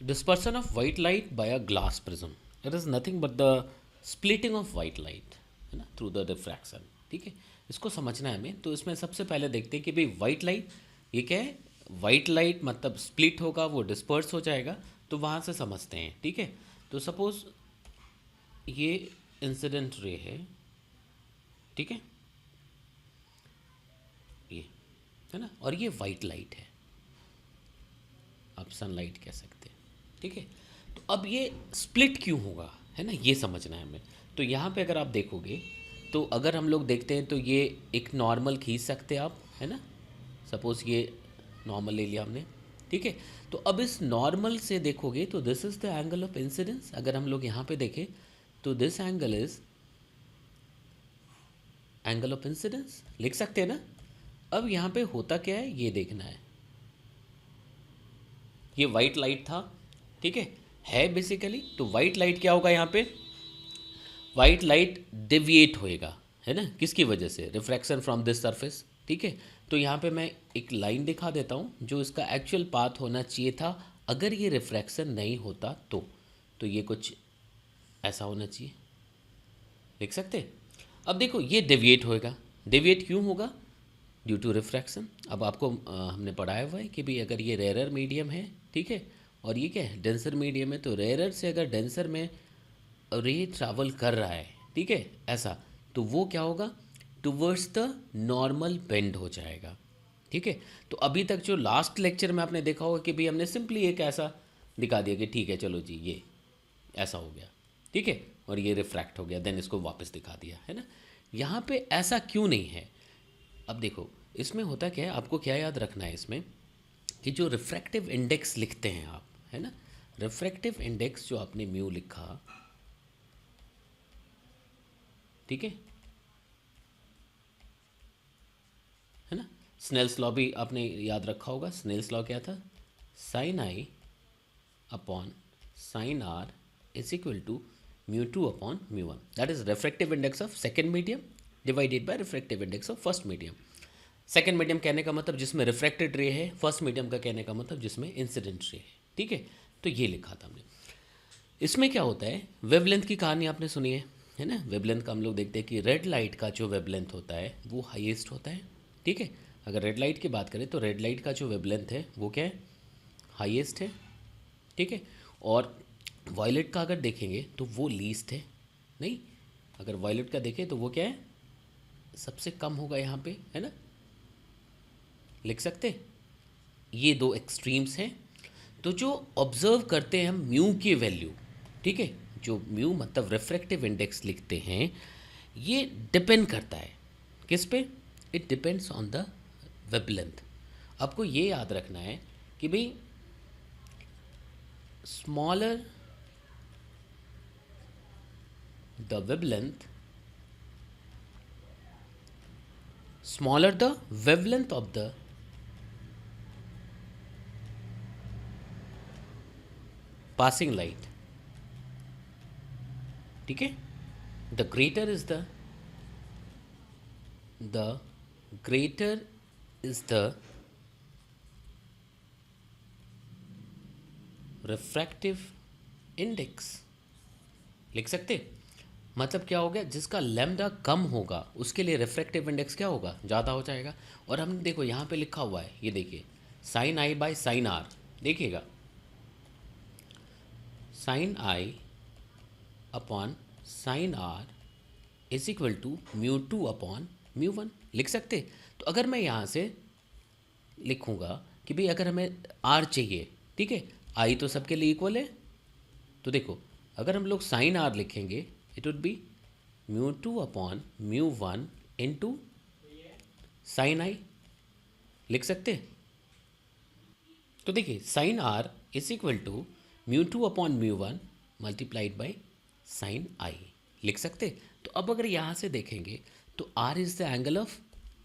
dispersion of white light by a glass prism. It is nothing but the splitting of white light, है ना, through the refraction. ठीक है, इसको समझना है हमें. तो इसमें सबसे पहले देखते हैं कि भाई वाइट लाइट ये क्या है. वाइट लाइट मतलब स्प्लिट होगा, वो डिस्पर्स हो जाएगा. तो वहाँ से समझते हैं. ठीक है, तो सपोज ये इंसिडेंट रे है. ठीक है ना, और ये वाइट लाइट है, आप सनलाइट कह सकते हैं. ठीक है, तो अब ये स्प्लिट क्यों होगा, है ना, ये समझना है हमें. तो यहाँ पे अगर आप देखोगे तो अगर हम लोग देखते हैं तो ये एक नॉर्मल खींच सकते हैं आप, है ना. सपोज़ ये नॉर्मल ले लिया हमने. ठीक है, तो अब इस नॉर्मल से देखोगे तो this is the angle of incidence. अगर हम लोग यहाँ पे देखें तो this angle is angle of incidence, लिख सकते हैं ना. अब यहाँ पे होता क्या है ये देखना है. ये वाइट लाइट था. ठीक है बेसिकली. तो वाइट लाइट क्या होगा यहाँ पे, वाइट लाइट डेविएट होएगा, है ना, किसकी वजह से, रिफ्रैक्शन फ्रॉम दिस सरफेस. ठीक है, तो यहाँ पे मैं एक लाइन दिखा देता हूँ जो इसका एक्चुअल पाथ होना चाहिए था अगर ये रिफ्रैक्शन नहीं होता तो ये कुछ ऐसा होना चाहिए, लिख सकते. अब देखो ये डेविएट होएगा. डेविएट क्यों होगा, ड्यू टू रिफ्रैक्शन. अब आपको हमने पढ़ाया हुआ है कि भाई अगर ये रेयर मीडियम है, ठीक है, और ये क्या है डेंसर मीडियम है, तो रेयर से अगर डेंसर में रे ट्रैवल कर रहा है, ठीक है, ऐसा, तो वो क्या होगा, टुवर्ड्स द नॉर्मल बेंड हो जाएगा. ठीक है, तो अभी तक जो लास्ट लेक्चर में आपने देखा होगा कि भाई हमने सिंपली एक ऐसा दिखा दिया कि ठीक है चलो जी ये ऐसा हो गया. ठीक है, और ये रिफ्रैक्ट हो गया, देन इसको वापस दिखा दिया, है ना. यहाँ पे ऐसा क्यों नहीं है. अब देखो इसमें होता क्या है, आपको क्या याद रखना है इसमें कि जो रिफ्रैक्टिव इंडेक्स लिखते हैं आप, है ना, रिफ्रैक्टिव इंडेक्स जो आपने म्यू लिखा, ठीक है ना. स्नेल्स लॉ भी आपने याद रखा होगा. स्नेल्स लॉ क्या था, sine i upon sine r is equal to mu two upon mu one. That is refractive index of second medium divided by refractive index of first medium. Second medium कहने का मतलब जिसमें refracted रे है, first medium का कहने का मतलब जिसमें इंसिडेंट रे है. ठीक है, तो ये लिखा था हमने. इसमें क्या होता है, वेवलेंथ की कहानी आपने सुनी है ना. वेवलेंथ का हम लोग देखते हैं कि रेड लाइट का जो वेवलेंथ होता है वो हाईएस्ट होता है. ठीक है, अगर रेड लाइट की बात करें तो रेड लाइट का जो वेवलेंथ है वो क्या है, हाईएस्ट है. ठीक है, और वायलेट का अगर देखेंगे तो वो लीस्ट है. नहीं, अगर वायलेट का देखें तो वो क्या है, सबसे कम होगा यहाँ पे, है ना, लिख सकते. ये दो एक्सट्रीम्स हैं. तो जो ऑब्जर्व करते हैं हम म्यू की वैल्यू, ठीक है, जो म्यू मतलब रिफ्रैक्टिव इंडेक्स लिखते हैं, ये डिपेंड करता है किस पे, it depends on the wavelength. आपको ये याद रखना है कि भाई smaller the wavelength, smaller the wavelength of the passing light, ठीक है, the greater is the greater is the refractive index, लिख सकते. मतलब क्या हो गया, जिसका लैम्डा कम होगा उसके लिए रिफ्रैक्टिव इंडेक्स क्या होगा, ज़्यादा हो जाएगा. और हमने देखो यहाँ पे लिखा हुआ है, ये देखिए sine i by sine r, देखिएगा sine i upon sine r is equal to mu two upon mu one, लिख सकते. तो अगर मैं यहाँ से लिखूँगा कि भाई अगर हमें आर चाहिए, ठीक है, आई तो सबके लिए इक्वल है, तो देखो अगर हम लोग साइन आर लिखेंगे it would be mu two upon mu one into sine i, लिख सकते. तो देखिए sine r is equal to mu two upon mu one multiplied by sine i, लिख सकते. तो अब अगर यहाँ से देखेंगे तो r is the angle of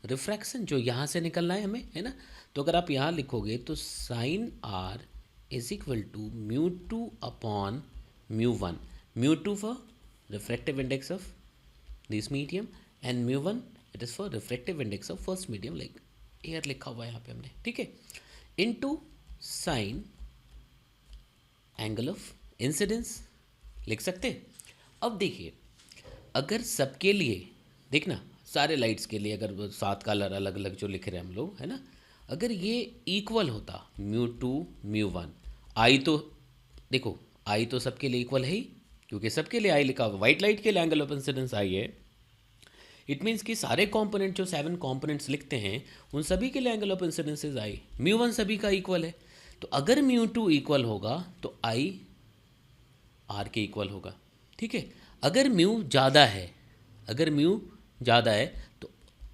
refraction जो यहाँ से निकलना है हमें, है ना. तो अगर आप यहाँ लिखोगे तो sine r is equal to mu two upon mu one, mu two for refractive index of this medium and mu1 it is for refractive index of first medium, like here लिखा हुआ है यहाँ पे हमने, ठीक है, into sin angle of incidence लिख सकते। अब देखिए, अगर सबके लिए देखना, सारे लाइट्स के लिए अगर वो 7 कलर अलग अलग जो लिख रहे हैं हम लोग, है ना, अगर ये इक्वल होता μ2 μ1, आई तो देखो, आई तो सबके लिए इक्वल है ही, क्योंकि सबके लिए आई लिखा हुआ, वाइट लाइट के लिए एंगल ऑफ इंसिडेंस आई है। इट मीन्स कि सारे कंपोनेंट जो 7 कंपोनेंट्स लिखते हैं उन सभी के लिए angle of incidence is i. μ1 सभी का इक्वल है, तो अगर μ2 इक्वल होगा तो आई आर के इक्वल होगा। ठीक है, अगर म्यू ज़्यादा है, अगर म्यू ज़्यादा है तो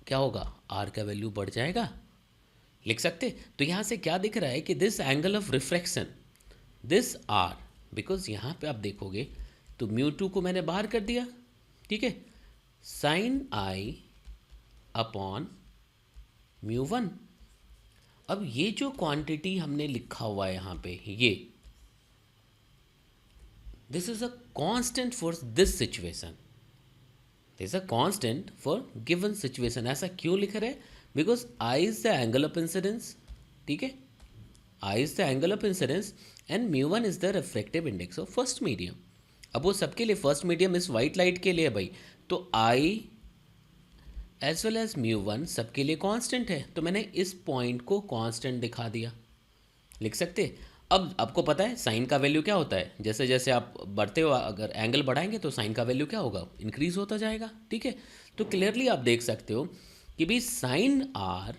क्या होगा, आर का वैल्यू बढ़ जाएगा, लिख सकते। तो यहाँ से क्या दिख रहा है कि this angle of refraction, this r, because यहाँ पे आप देखोगे तो μ2 को मैंने बाहर कर दिया, ठीक है, साइन आई अपॉन μ1। अब ये जो क्वांटिटी हमने लिखा हुआ है यहाँ पे, ये this is a constant for this situation, this is a constant for given situation। ऐसा क्यों लिख रहे हैं, because I is the angle of incidence, ठीक है, I is the angle of incidence and μ1 is the refractive index of first medium। अब वो सबके लिए फर्स्ट मीडियम इस वाइट लाइट के लिए भाई, तो I एज वेल एज μ1 सबके लिए कांस्टेंट है, तो मैंने इस पॉइंट को कांस्टेंट दिखा दिया, लिख सकते। अब आपको पता है साइन का वैल्यू क्या होता है, जैसे जैसे आप बढ़ते हो, अगर एंगल बढ़ाएंगे तो साइन का वैल्यू क्या होगा, इंक्रीज होता जाएगा। ठीक है, तो क्लियरली आप देख सकते हो कि भाई sine r,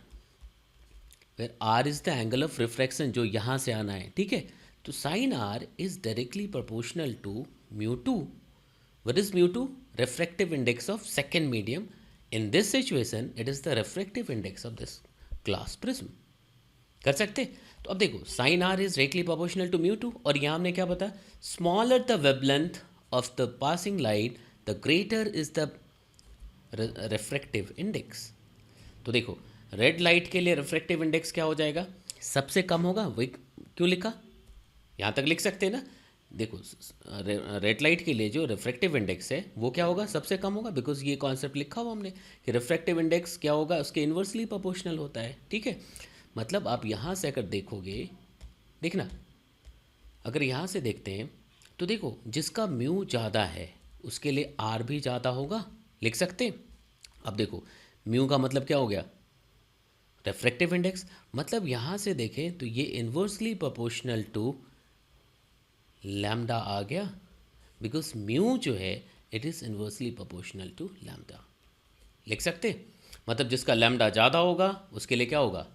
where r is the angle of refraction, जो यहाँ से आना है, ठीक है, तो sine r is directly proportional to μ2। What is μ2? Refractive index of second medium. In this situation it is the refractive index of this glass prism. कर सकते। तो अब देखो sine r is directly proportional to μ2, और यहाँ हमने क्या बताया, smaller the wavelength of the passing light the greater is the refractive index. तो देखो रेड लाइट के लिए रिफ्रैक्टिव इंडेक्स क्या हो जाएगा, सबसे कम होगा, वही क्यों लिखा, यहाँ तक लिख सकते हैं ना। देखो रेड लाइट के लिए जो रिफ्रैक्टिव इंडेक्स है वो क्या होगा, सबसे कम होगा, बिकॉज ये कॉन्सेप्ट लिखा हुआ हमने कि रिफ्रैक्टिव इंडेक्स क्या होगा, उसके इन्वर्सली प्रोपोर्शनल होता है। ठीक है, मतलब आप यहाँ से अगर देखोगे, देखना अगर यहाँ से देखते हैं तो देखो जिसका म्यू ज़्यादा है उसके लिए आर भी ज़्यादा होगा, लिख सकते। अब देखो म्यू का मतलब क्या हो गया, रिफ्रैक्टिव इंडेक्स, मतलब यहाँ से देखें तो ये इन्वर्सली प्रोपोर्शनल टू लैम्डा आ गया, बिकॉज म्यू जो है it is inversely proportional to lambda, लिख सकते। मतलब जिसका लैम्डा ज़्यादा होगा उसके लिए क्या होगा,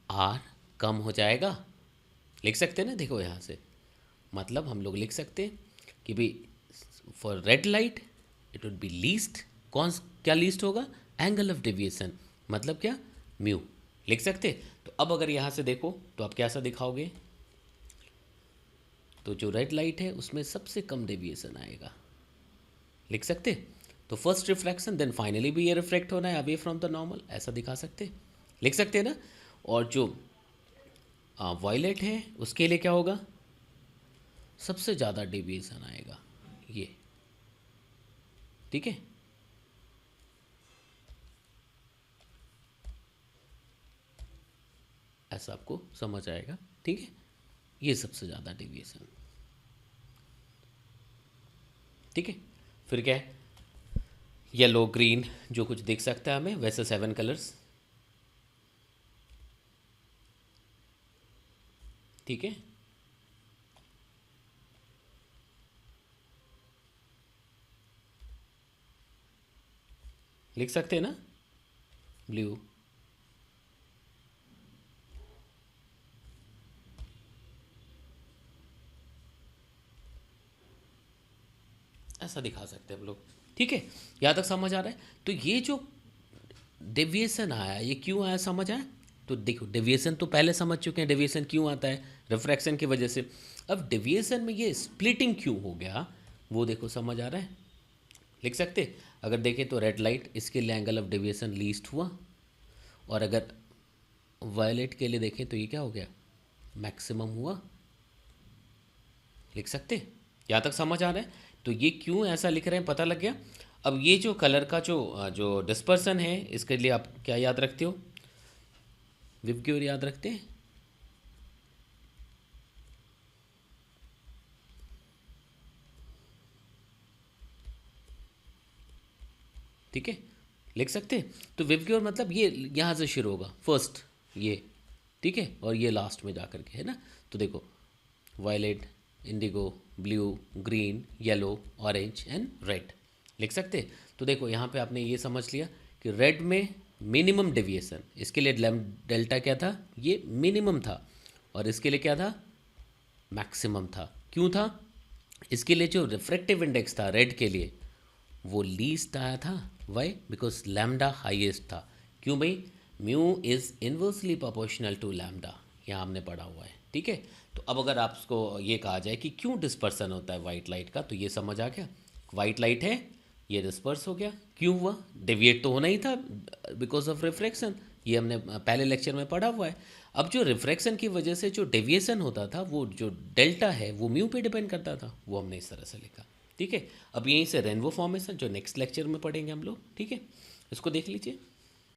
आर कम हो जाएगा, लिख सकते ना। देखो यहाँ से मतलब हम लोग लिख सकते कि भाई for red light it would B least, कौन क्या लीस्ट होगा, एंगल ऑफ डेविएशन, मतलब क्या, म्यू, लिख सकते। तो अब अगर यहाँ से देखो तो आप कैसा दिखाओगे, तो जो रेड लाइट है उसमें सबसे कम डेविएशन आएगा, लिख सकते। तो फर्स्ट रिफ्रैक्शन देन फाइनली भी ये रिफ्लेक्ट होना है अवे फ्रॉम द नॉर्मल, ऐसा दिखा सकते, लिख सकते हैं ना। और जो वायलेट है उसके लिए क्या होगा, सबसे ज़्यादा डेविएशन आएगा ये, ठीक है। ऐसा आपको समझ आएगा, ठीक है, ये सबसे ज़्यादा डेविएशन, ठीक है। फिर क्या है, येलो ग्रीन जो कुछ दिख सकता है हमें, वैसे 7 कलर्स, ठीक है। लिख सकते हैं ना, ब्लू, ऐसा दिखा सकते हैं हम लोग, ठीक है। यहाँ तक समझ आ रहा है। तो ये जो डेविएशन आया ये क्यों आया, समझ आया। तो देखो डेविएशन तो पहले समझ चुके हैं, डेविएशन क्यों आता है, रिफ्रैक्शन की वजह से। अब डेविएशन में ये स्प्लिटिंग क्यों हो गया वो देखो समझ आ रहा है, लिख सकते। अगर देखें तो रेड लाइट इसके लिए एंगल ऑफ डेविएशन लीस्ट हुआ, और अगर वायलेट के लिए देखें तो ये क्या हो गया, मैक्सिमम हुआ, लिख सकते। यहाँ तक समझ आ रहा है। तो ये क्यों ऐसा लिख रहे हैं पता लग गया। अब ये जो कलर का जो डिस्पर्सन है इसके लिए आप क्या याद रखते हो, विबग्योर याद रखते हैं। ठीक है, लिख सकते हैं। तो विबग्योर मतलब ये यहाँ से शुरू होगा फर्स्ट ये, ठीक है, और ये लास्ट में जा कर के है ना। तो देखो violet, indigo, blue, green, yellow, orange and red, लिख सकते हैं। तो देखो यहाँ पे आपने ये समझ लिया कि रेड में मिनिमम डेविएशन, इसके लिए डेल्टा क्या था, ये मिनिमम था, और इसके लिए क्या था, मैक्सिमम था। क्यों था, इसके लिए जो रिफ्रैक्टिव इंडेक्स था रेड के लिए वो लीस्ट आया था। वाई, बिकॉज लैम्डा हाईएस्ट था। क्यों भाई, mu is inversely proportional to lambda, यहाँ हमने पढ़ा हुआ है, ठीक है। तो अब अगर आपको ये कहा जाए कि क्यों डिस्पर्सन होता है वाइट लाइट का, तो ये समझ आ गया, वाइट लाइट है, ये डिस्पर्स हो गया। क्यों हुआ, डेविएट तो होना ही था बिकॉज ऑफ रिफ्रैक्शन, ये हमने पहले लेक्चर में पढ़ा हुआ है। अब जो रिफ्रैक्शन की वजह से जो डेविएशन होता था, वो जो डेल्टा है वो म्यू पे डिपेंड करता था, वो हमने इस तरह से लिखा, ठीक है। अब यहीं से रेनबो फॉर्मेशन जो नेक्स्ट लेक्चर में पढ़ेंगे हम लोग, ठीक है, इसको देख लीजिए।